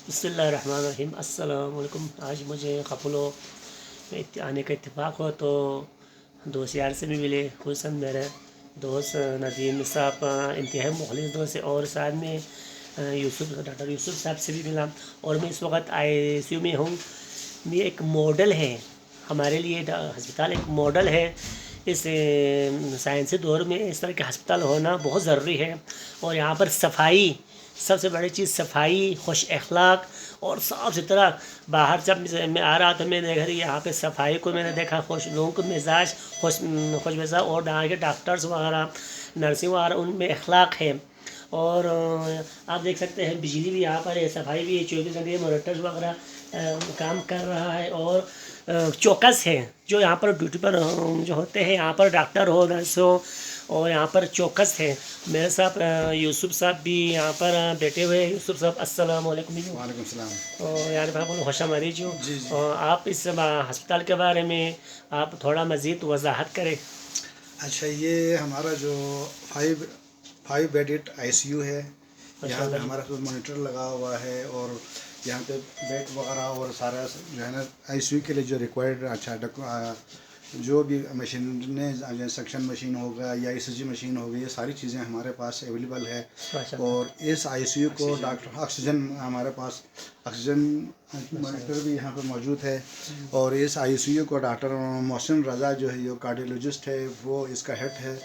بسم اللہ الرحمن الرحیم. السلام علیکم. آج مجھے قپلو میں آنے کا اتفاق ہوا تو دوست یار سے بھی ملے، خصوصاً میرے دوست ندیم صاحب انتہائی مخلص دوست ہے، اور ساتھ میں ڈاکٹر یوسف صاحب سے بھی ملا. اور میں اس وقت ICU میں ہوں. یہ ایک ماڈل ہے ہمارے لیے، ہسپتال ایک ماڈل ہے. اس سائنسی دور میں اس طرح کے ہسپتال ہونا بہت ضروری ہے. اور یہاں پر صفائی، سب سے بڑی چیز صفائی، خوش اخلاق اور صاف ستھرا. باہر جب میں آ رہا تو میں نے دیکھا یہاں پہ صفائی کو میں نے دیکھا، خوش لوگوں کو مزاج خوش مزاج، اور یہاں کے ڈاکٹرز وغیرہ، نرسنگ وغیرہ، ان میں اخلاق ہے. اور آپ دیکھ سکتے ہیں بجلی بھی یہاں پر ہے، صفائی بھی ہے، 24 گھنٹے مانیٹرز وغیرہ کام کر رہا ہے. اور چوکس ہے جو یہاں پر ڈیوٹی پر جو ہوتے ہیں، یہاں پر ڈاکٹر ہو، نرس ہو، اور یہاں پر چوکس ہے. میرے ساتھ یوسف صاحب بھی یہاں پر بیٹھے ہوئے ہیں. یوسف صاحب السلام علیکم. وعلیکم السلام. اور یار بھائی خوش آمدید جو. جی. اور آپ اس ہسپتال کے بارے میں آپ تھوڑا مزید وضاحت کریں. اچھا، یہ ہمارا جو 5 بیڈڈ ICU ہے. یہاں پہ ہمارا مانیٹر لگا ہوا ہے، اور یہاں پہ بیڈ وغیرہ اور سارا جو ہے نا ICU کے لیے جو ریکوائرڈ جو بھی مشین، سکشن مشین ہوگا یا ECG مشین ہوگی، یہ ساری چیزیں ہمارے پاس اویلیبل ہے. اور اس ICU کو ڈاکٹر آکسیجن، ہمارے پاس آکسیجن مانیٹر بھی یہاں پہ موجود ہے. اور اس ICU کو ڈاکٹر محسن رضا جو ہے، یہ کارڈیولوجسٹ ہے، وہ اس کا ہیڈ ہے.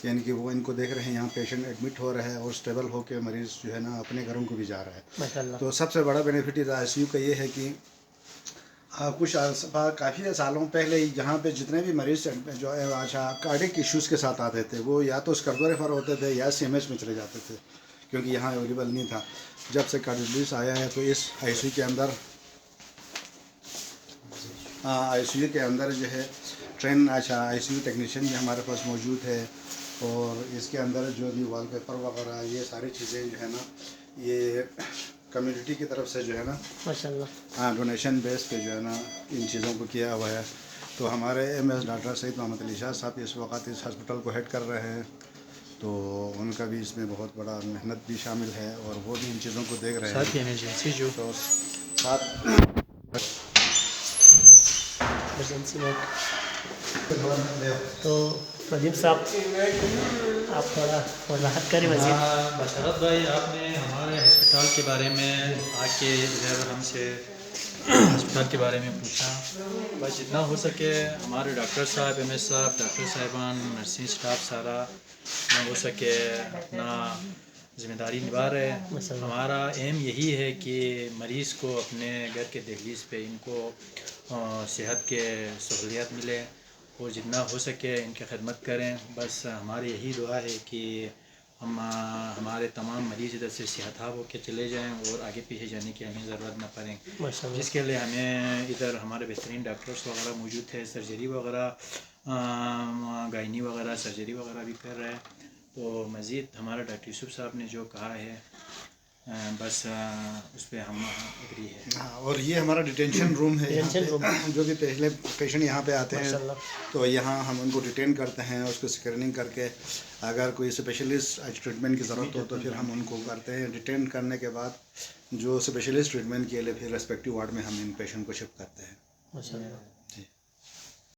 یعنی کہ وہ ان کو دیکھ رہے ہیں. یہاں پیشنٹ ایڈمٹ ہو رہا ہے اور اسٹیبل ہو کے مریض جو ہے نا اپنے گھروں کو بھی جا رہا ہے. تو سب سے بڑا بینیفٹ اس ICU کا یہ ہے کہ کچھ کافی سالوں پہلے یہاں پہ جتنے بھی مریض جو کارڈک ایشوز کے ساتھ آتے تھے، وہ یا تو اسکرگو ریفر ہوتے تھے یا CMH میں چلے جاتے تھے، کیونکہ یہاں اویلیبل نہیں تھا. جب سے کارڈیولوجسٹ آیا ہے تو اس ICU کے اندر جو ہے ICU ٹیکنیشین بھی ہمارے پاس موجود ہے. اور اس کے اندر جو بھی وال پیپر وغیرہ، یہ ساری چیزیں جو ہے نا، یہ کمیونٹی کی طرف سے جو ہے نا ماشاءاللہ ڈونیشن بیس پہ جو ہے نا ان چیزوں کو کیا ہوا ہے. تو ہمارے MS ڈاکٹر سید محمد علی شاہ صاحب اس وقت اس ہسپتال کو ہیڈ کر رہے ہیں. تو ان کا بھی اس میں بہت بڑا محنت بھی شامل ہے، اور وہ بھی ان چیزوں کو دیکھ رہے ہیں. تو تو ندیم صاحب آپ تھوڑا وضاحت کریں مزید. بشارت بھائی، آپ نے ہمارے ہسپتال کے بارے میں آ کے ادھر ہم سے ہسپتال کے بارے میں پوچھا. بس جتنا ہو سکے ہمارے ڈاکٹر صاحب، MS صاحب، ڈاکٹر صاحبان، نرسنگ اسٹاف سارا جتنا ہو سکے اپنا ذمہ داری نبھا رہے ہیں. ہمارا ایم یہی ہے کہ مریض کو اپنے گھر کے دہلیز پہ ان کو صحت کے سہولیات ملے، اور جتنا ہو سکے ان کی خدمت کریں. بس ہماری یہی دعا ہے کہ ہمارے تمام مریض ادھر سے صحت یاب ہو کے چلے جائیں اور آگے پیچھے جانے کی ہمیں ضرورت نہ پڑے، جس کے لیے ہمیں ادھر ہمارے بہترین ڈاکٹرس وغیرہ موجود ہے. سرجری وغیرہ، گائنی وغیرہ سرجری وغیرہ بھی کر رہے ہیں. تو مزید ہمارے ڈاکٹر یوسف صاحب نے جو کہا ہے بس اس پہ ہم اگری ہے. اور یہ ہمارا ڈیٹینشن روم ہے. جو بھی پہلے پیشنٹ یہاں پہ آتے ہیں تو یہاں ہم ان کو ڈیٹین کرتے ہیں، اس کو اسکریننگ کر کے اگر کوئی اسپیشلسٹ ٹریٹمنٹ کی ضرورت ہو تو پھر ہم ان کو کرتے ہیں. ڈیٹین کرنے کے بعد جو اسپیشلسٹ ٹریٹمنٹ کے لیے پھر ریسپیکٹیو وارڈ میں ہم ان پیشنٹ کو شفٹ کرتے ہیں.